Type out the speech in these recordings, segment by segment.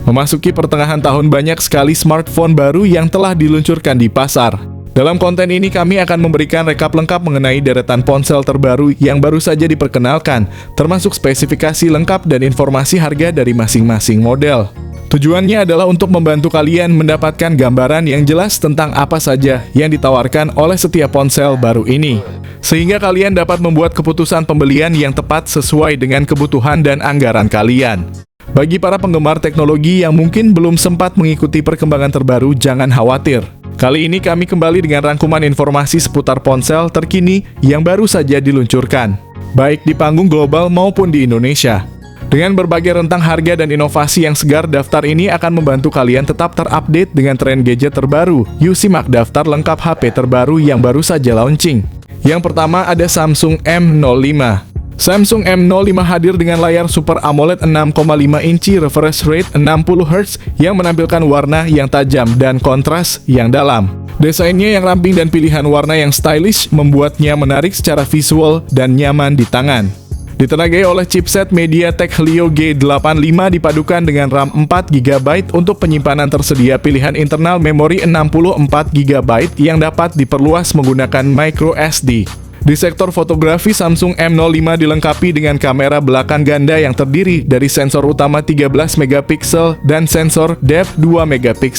Memasuki pertengahan tahun banyak sekali smartphone baru yang telah diluncurkan di pasar. Dalam konten ini kami akan memberikan rekap lengkap mengenai deretan ponsel terbaru yang baru saja diperkenalkan, termasuk spesifikasi lengkap dan informasi harga dari masing-masing model. Tujuannya adalah untuk membantu kalian mendapatkan gambaran yang jelas tentang apa saja yang ditawarkan oleh setiap ponsel baru ini, sehingga kalian dapat membuat keputusan pembelian yang tepat sesuai dengan kebutuhan dan anggaran kalian. Bagi para penggemar teknologi yang mungkin belum sempat mengikuti perkembangan terbaru, jangan khawatir. Kali ini kami kembali dengan rangkuman informasi seputar ponsel terkini yang baru saja diluncurkan, baik di panggung global maupun di Indonesia. Dengan berbagai rentang harga dan inovasi yang segar, daftar ini akan membantu kalian tetap terupdate dengan tren gadget terbaru. Yuk simak daftar lengkap HP terbaru yang baru saja launching. Yang pertama ada Samsung M05. Samsung M05 hadir dengan layar Super AMOLED 6,5 inci refresh rate 60Hz yang menampilkan warna yang tajam dan kontras yang dalam. Desainnya yang ramping dan pilihan warna yang stylish membuatnya menarik secara visual dan nyaman di tangan. Ditenagai oleh chipset MediaTek Helio G85 dipadukan dengan RAM 4GB untuk penyimpanan tersedia pilihan internal memori 64GB yang dapat diperluas menggunakan microSD. Di sektor fotografi, Samsung M05 dilengkapi dengan kamera belakang ganda yang terdiri dari sensor utama 13MP dan sensor depth 2MP.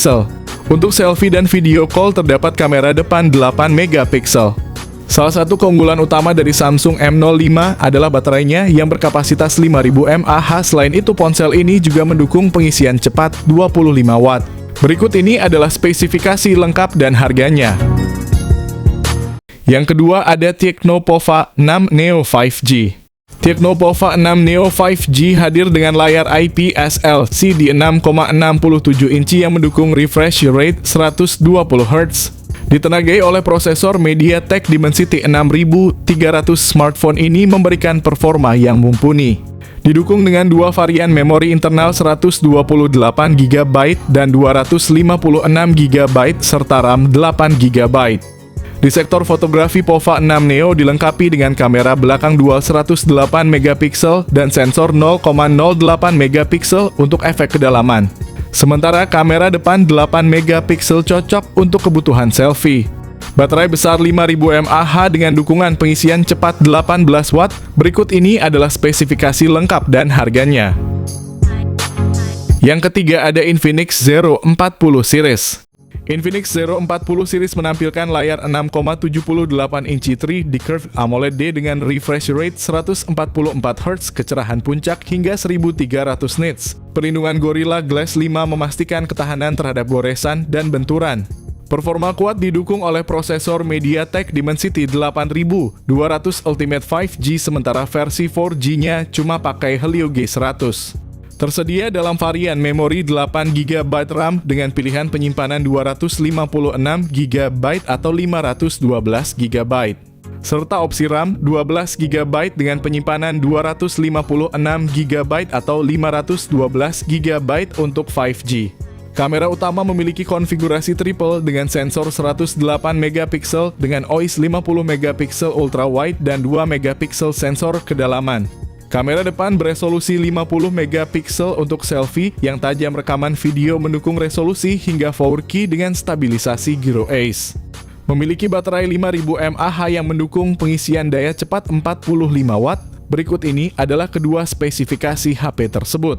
Untuk selfie dan video call terdapat kamera depan 8MP. Salah satu keunggulan utama dari Samsung M05 adalah baterainya yang berkapasitas 5000 mAh. Selain itu, ponsel ini juga mendukung pengisian cepat 25 Watt. Berikut ini adalah spesifikasi lengkap dan harganya. Yang kedua ada Tecno Pova 6 Neo 5G. Tecno Pova 6 Neo 5G hadir dengan layar IPS LCD 6,67 inci yang mendukung refresh rate 120Hz. Ditenagai oleh prosesor MediaTek Dimensity 6300, smartphone ini memberikan performa yang mumpuni. Didukung dengan dua varian memori internal 128GB dan 256GB serta RAM 8GB. Di sektor fotografi, Pova 6 Neo dilengkapi dengan kamera belakang dual 108MP dan sensor 0,08MP untuk efek kedalaman. Sementara kamera depan 8MP cocok untuk kebutuhan selfie. Baterai besar 5000 mAh dengan dukungan pengisian cepat 18 Watt. Berikut ini adalah spesifikasi lengkap dan harganya. Yang ketiga ada Infinix Zero 40 series. Infinix Zero 40 series menampilkan layar 6,78 inci 3D Curved AMOLED dengan refresh rate 144Hz, kecerahan puncak hingga 1300 nits. Perlindungan Gorilla Glass 5 memastikan ketahanan terhadap goresan dan benturan. Performa kuat didukung oleh prosesor MediaTek Dimensity 8200 Ultimate 5G, sementara versi 4G-nya cuma pakai Helio G100. Tersedia dalam varian memori 8GB RAM dengan pilihan penyimpanan 256GB atau 512GB, serta opsi RAM 12GB dengan penyimpanan 256GB atau 512GB untuk 5G. Kamera utama memiliki konfigurasi triple dengan sensor 108MP dengan OIS 50MP ultra wide dan 2MP sensor kedalaman. Kamera depan beresolusi 50MP untuk selfie yang tajam, rekaman video mendukung resolusi hingga 4K dengan stabilisasi Gyro Ace. Memiliki baterai 5000 mAh yang mendukung pengisian daya cepat 45 Watt. Berikut ini adalah kedua spesifikasi HP tersebut.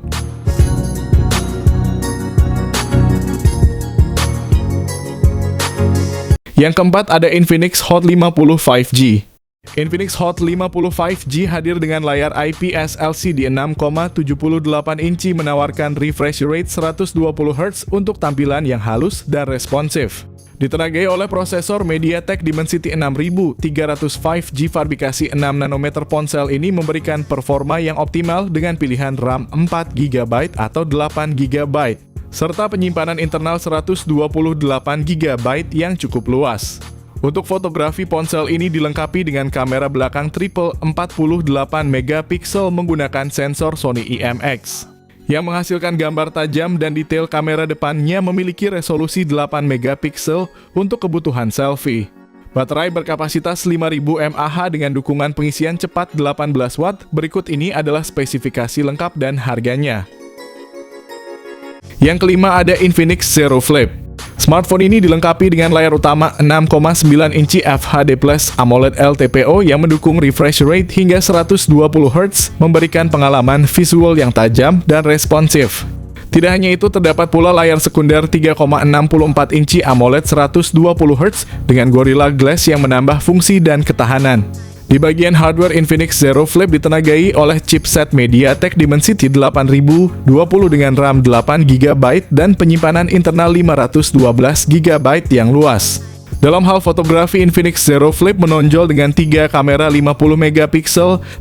Yang keempat ada Infinix Hot 50 5G. Infinix Hot 50 5G hadir dengan layar IPS LCD 6,78 inci inci refresh rate 120Hz untuk tampilan yang halus dan responsif. Ditenagai oleh prosesor MediaTek Dimensity 6300 5G fabrikasi 6 nanometer, ponsel ini memberikan performa yang optimal dengan pilihan RAM 4GB atau 8GB, serta penyimpanan internal 128GB yang cukup luas. Untuk fotografi, ponsel ini dilengkapi dengan kamera belakang triple 48MP menggunakan sensor Sony IMX yang menghasilkan gambar tajam, dan detail kamera depannya memiliki resolusi 8MP untuk kebutuhan selfie. Baterai berkapasitas 5000 mAh dengan dukungan pengisian cepat 18 Watt. Berikut ini adalah spesifikasi lengkap dan harganya. Yang kelima ada Infinix Zero Flip. Smartphone ini dilengkapi dengan layar utama 6,9 inci FHD Plus AMOLED LTPO yang mendukung refresh rate hingga 120 Hz, memberikan pengalaman visual yang tajam dan responsif. Tidak hanya itu, terdapat pula layar sekunder 3,64 inci AMOLED 120 Hz dengan Gorilla Glass yang menambah fungsi dan ketahanan. Di bagian hardware, Infinix Zero Flip ditenagai oleh chipset MediaTek Dimensity 8020 dengan RAM 8GB dan penyimpanan internal 512GB yang luas. Dalam hal fotografi, Infinix Zero Flip menonjol dengan 3 kamera 50MP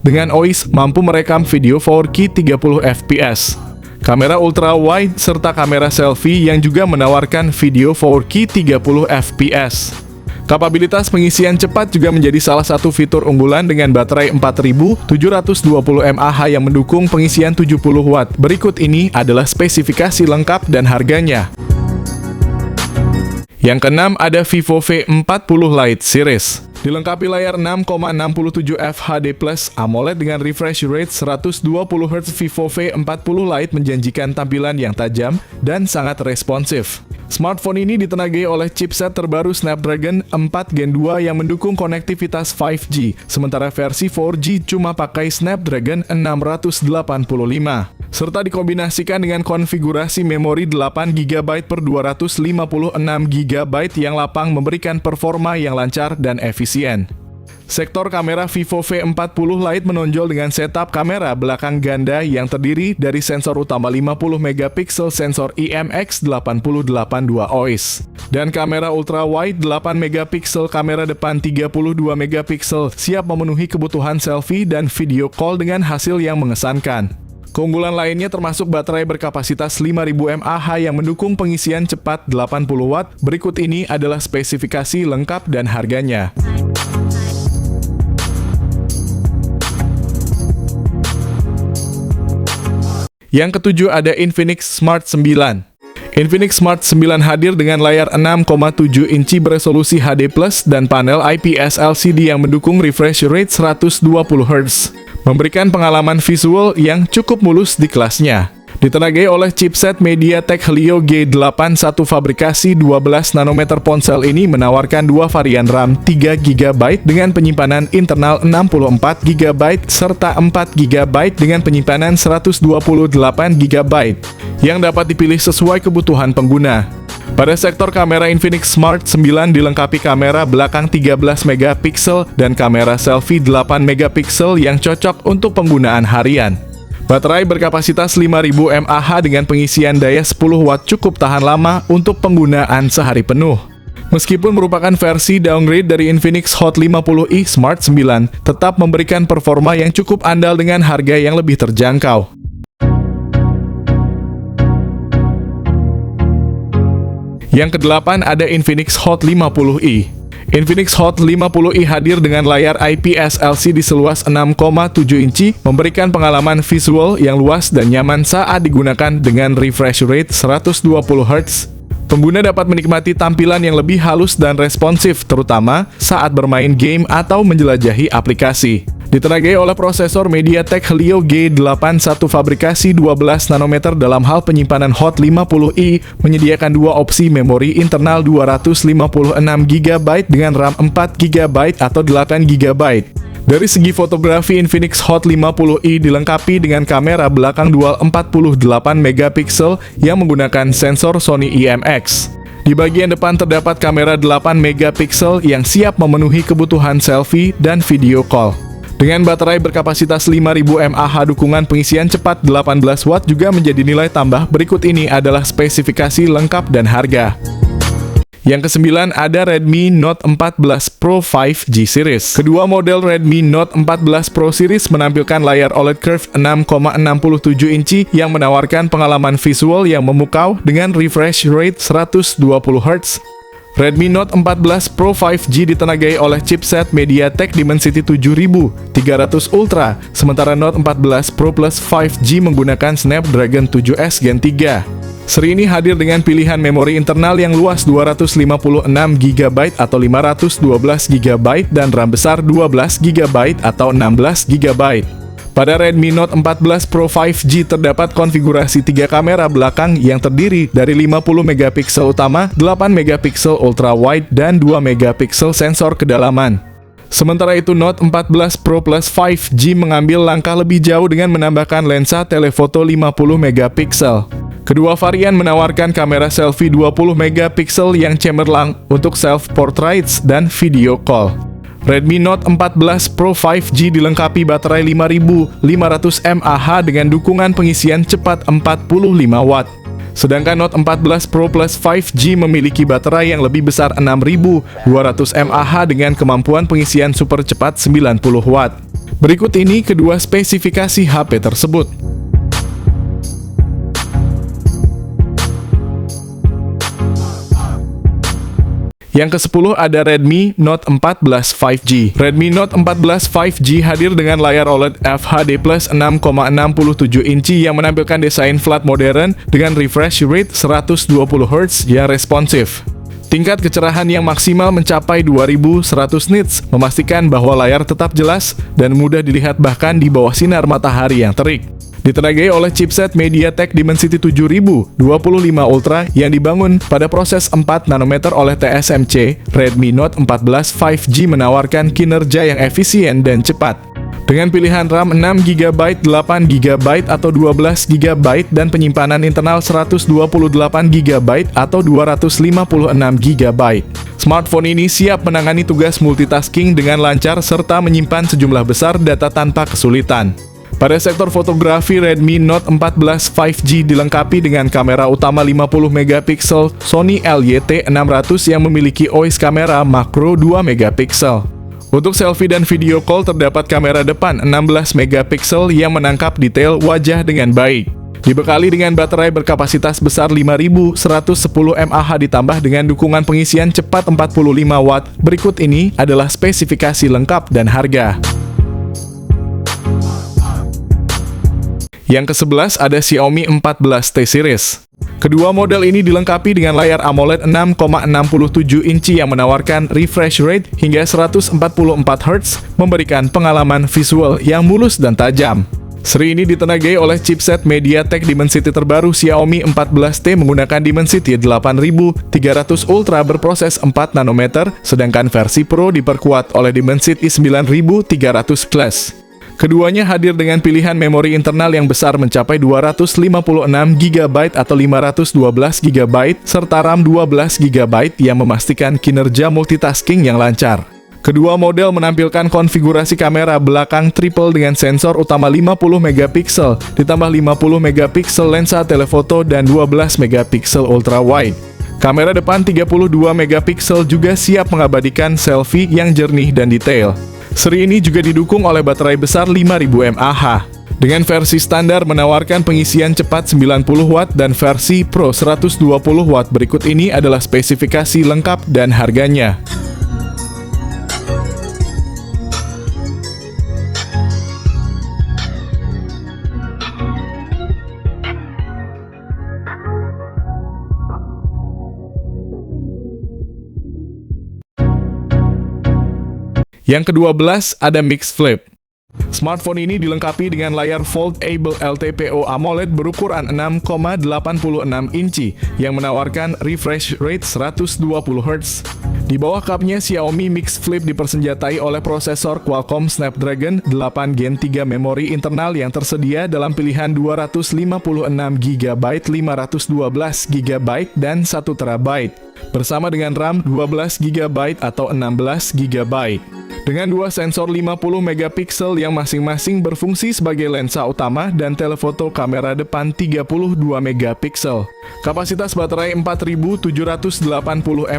dengan OIS mampu merekam video 4K 30fps. Kamera ultra wide serta kamera selfie yang juga menawarkan video 4K 30fps. Kapabilitas pengisian cepat juga menjadi salah satu fitur unggulan dengan baterai 4720 mAh yang mendukung pengisian 70 Watt. Berikut ini adalah spesifikasi lengkap dan harganya. Yang keenam ada Vivo V40 Lite Series. Dilengkapi layar 6,67 FHD Plus AMOLED dengan refresh rate 120 Hz, Vivo V40 Lite menjanjikan tampilan yang tajam dan sangat responsif. Smartphone ini ditenagai oleh chipset terbaru Snapdragon 4 Gen 2 yang mendukung konektivitas 5G, sementara versi 4G cuma pakai Snapdragon 685, serta dikombinasikan dengan konfigurasi memori 8GB per 256GB yang lapang, memberikan performa yang lancar dan efisien. Sektor kamera, Vivo V40 Lite menonjol dengan setup kamera belakang ganda yang terdiri dari sensor utama 50MP, sensor IMX882 OIS, dan kamera ultra wide 8MP, kamera depan 32MP, siap memenuhi kebutuhan selfie dan video call dengan hasil yang mengesankan. Keunggulan lainnya termasuk baterai berkapasitas 5000 mAh yang mendukung pengisian cepat 80 Watt. Berikut ini adalah spesifikasi lengkap dan harganya. Yang ketujuh ada Infinix Smart 9. Infinix Smart 9 hadir dengan layar 6,7 inci beresolusi HD+, dan panel IPS LCD yang mendukung refresh rate 120 Hz, memberikan pengalaman visual yang cukup mulus di kelasnya. Ditenagai oleh chipset MediaTek Helio G81 fabrikasi 12 nanometer, ponsel ini menawarkan dua varian RAM 3GB dengan penyimpanan internal 64GB serta 4GB dengan penyimpanan 128GB yang dapat dipilih sesuai kebutuhan pengguna. Pada sektor kamera, Infinix Smart 9 dilengkapi kamera belakang 13MP dan kamera selfie 8MP yang cocok untuk penggunaan harian. Baterai berkapasitas 5000 mAh dengan pengisian daya 10 Watt cukup tahan lama untuk penggunaan sehari penuh. Meskipun merupakan versi downgrade dari Infinix Hot 50i, Smart 9 tetap memberikan performa yang cukup andal dengan harga yang lebih terjangkau. Yang kedelapan ada Infinix Hot 50i. Infinix Hot 50i hadir dengan layar IPS LCD seluas 6,7 inci, memberikan pengalaman visual yang luas dan nyaman saat digunakan dengan refresh rate 120 Hz. Pengguna dapat menikmati tampilan yang lebih halus dan responsif, terutama saat bermain game atau menjelajahi aplikasi. Ditenagai oleh prosesor MediaTek Helio G81 fabrikasi 12 nanometer. Dalam hal penyimpanan, Hot 50i menyediakan dua opsi memori internal 256GB dengan RAM 4GB atau 8GB. Dari segi fotografi, Infinix Hot 50i dilengkapi dengan kamera belakang dual 48MP yang menggunakan sensor Sony IMX. Di bagian depan terdapat kamera 8MP yang siap memenuhi kebutuhan selfie dan video call. Dengan baterai berkapasitas 5000 mAh, dukungan pengisian cepat 18 Watt juga menjadi nilai tambah. Berikut ini adalah spesifikasi lengkap dan harga. Yang kesembilan ada Redmi Note 14 Pro 5G Series. Kedua model Redmi Note 14 Pro Series menampilkan layar OLED curved 6,67 inci yang menawarkan pengalaman visual yang memukau dengan refresh rate 120 Hz. Redmi Note 14 Pro 5G ditenagai oleh chipset MediaTek Dimensity 7300 Ultra, sementara Note 14 Pro Plus 5G menggunakan Snapdragon 7S Gen 3. Seri ini hadir dengan pilihan memori internal yang luas 256GB atau 512GB dan RAM besar 12GB atau 16GB. Pada Redmi Note 14 Pro 5G terdapat konfigurasi 3 kamera belakang yang terdiri dari 50 megapiksel utama, 8 megapiksel ultra wide, dan 2 megapiksel sensor kedalaman. Sementara itu Note 14 Pro Plus 5G mengambil langkah lebih jauh dengan menambahkan lensa telefoto 50 megapiksel. Kedua varian menawarkan kamera selfie 20 megapiksel yang cemerlang untuk self-portraits dan video call. Redmi Note 14 Pro 5G dilengkapi baterai 5500 mAh dengan dukungan pengisian cepat 45 Watt. Sedangkan Note 14 Pro Plus 5G memiliki baterai yang lebih besar 6200 mAh dengan kemampuan pengisian super cepat 90 Watt. Berikut ini kedua spesifikasi HP tersebut. Yang ke-10 ada Redmi Note 14 5G. Redmi Note 14 5G hadir dengan layar OLED FHD+ 6,67 inci yang menampilkan desain flat modern dengan refresh rate 120 Hz yang responsif. Tingkat kecerahan yang maksimal mencapai 2100 nits, memastikan bahwa layar tetap jelas dan mudah dilihat bahkan di bawah sinar matahari yang terik. Ditenagai oleh chipset MediaTek Dimensity 7025 Ultra yang dibangun pada proses 4 nanometer oleh TSMC, Redmi Note 14 5G menawarkan kinerja yang efisien dan cepat. Dengan pilihan RAM 6GB, 8GB, atau 12GB dan penyimpanan internal 128GB atau 256GB. Smartphone ini siap menangani tugas multitasking dengan lancar serta menyimpan sejumlah besar data tanpa kesulitan. Pada sektor fotografi, Redmi Note 14 5G dilengkapi dengan kamera utama 50 megapiksel Sony LYT600 yang memiliki OIS kamera makro 2 megapiksel. Untuk selfie dan video call terdapat kamera depan 16 megapiksel yang menangkap detail wajah dengan baik. Dibekali dengan baterai berkapasitas besar 5110 mAh ditambah dengan dukungan pengisian cepat 45 Watt. Berikut ini adalah spesifikasi lengkap dan harga. Yang ke-11 ada Xiaomi 14T Series. Kedua model ini dilengkapi dengan layar AMOLED 6,67 inci yang menawarkan refresh rate hingga 144 Hz, memberikan pengalaman visual yang mulus dan tajam. Seri ini ditenagai oleh chipset MediaTek Dimensity terbaru Xiaomi 14T menggunakan Dimensity 8300 Ultra berproses 4 nanometer, sedangkan versi Pro diperkuat oleh Dimensity 9300 Plus. Keduanya hadir dengan pilihan memori internal yang besar mencapai 256GB atau 512GB serta RAM 12GB yang memastikan kinerja multitasking yang lancar. Kedua model menampilkan konfigurasi kamera belakang triple dengan sensor utama 50 megapiksel ditambah 50 megapiksel lensa telefoto dan 12 megapiksel ultra wide. Kamera depan 32 megapiksel juga siap mengabadikan selfie yang jernih dan detail. Seri ini juga didukung oleh baterai besar 5000 mAh. Dengan versi standar menawarkan pengisian cepat 90 Watt dan versi Pro 120 Watt. Berikut ini adalah spesifikasi lengkap dan harganya. Yang ke-12 ada Mix Flip. Smartphone ini dilengkapi dengan layar Foldable LTPO AMOLED berukuran 6,86 inci yang menawarkan refresh rate 120 Hz. Di bawah cupnya, Xiaomi Mix Flip dipersenjatai oleh prosesor Qualcomm Snapdragon 8 Gen 3 memori internal yang tersedia dalam pilihan 256GB, 512GB, dan 1TB, bersama dengan RAM 12GB atau 16GB. Dengan dua sensor 50 megapiksel yang masing-masing berfungsi sebagai lensa utama dan telefoto kamera depan 32 megapiksel. Kapasitas baterai 4780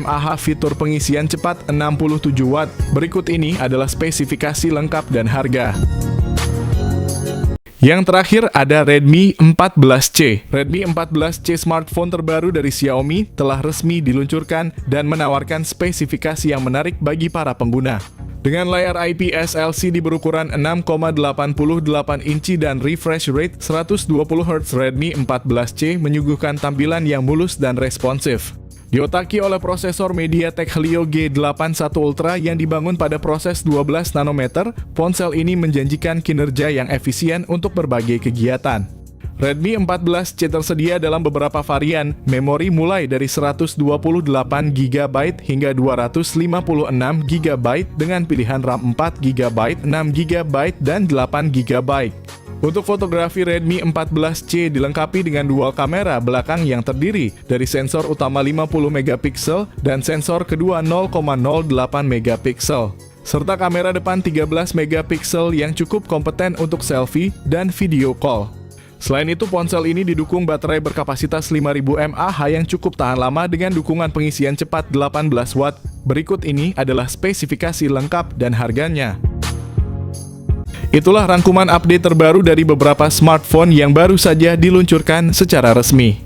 mAh, fitur pengisian cepat 67 Watt. Berikut ini adalah spesifikasi lengkap dan harga. Yang terakhir ada Redmi 14C. Redmi 14C smartphone terbaru dari Xiaomi telah resmi diluncurkan dan menawarkan spesifikasi yang menarik bagi para pengguna. Dengan layar IPS LCD berukuran 6,88 inci dan refresh rate 120 Hz, Redmi 14C menyuguhkan tampilan yang mulus dan responsif. Diotaki oleh prosesor MediaTek Helio G81 Ultra yang dibangun pada proses 12 nanometer, ponsel ini menjanjikan kinerja yang efisien untuk berbagai kegiatan. Redmi 14C tersedia dalam beberapa varian, memori mulai dari 128GB hingga 256GB dengan pilihan RAM 4GB, 6GB, dan 8GB. Untuk fotografi, Redmi 14C dilengkapi dengan dual kamera belakang yang terdiri dari sensor utama 50MP dan sensor kedua 0,08MP, serta kamera depan 13MP yang cukup kompeten untuk selfie dan video call. Selain itu, ponsel ini didukung baterai berkapasitas 5000 mAh yang cukup tahan lama dengan dukungan pengisian cepat 18 Watt. Berikut ini adalah spesifikasi lengkap dan harganya. Itulah rangkuman update terbaru dari beberapa smartphone yang baru saja diluncurkan secara resmi.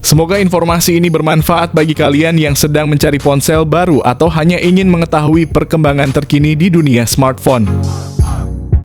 Semoga informasi ini bermanfaat bagi kalian yang sedang mencari ponsel baru atau hanya ingin mengetahui perkembangan terkini di dunia smartphone.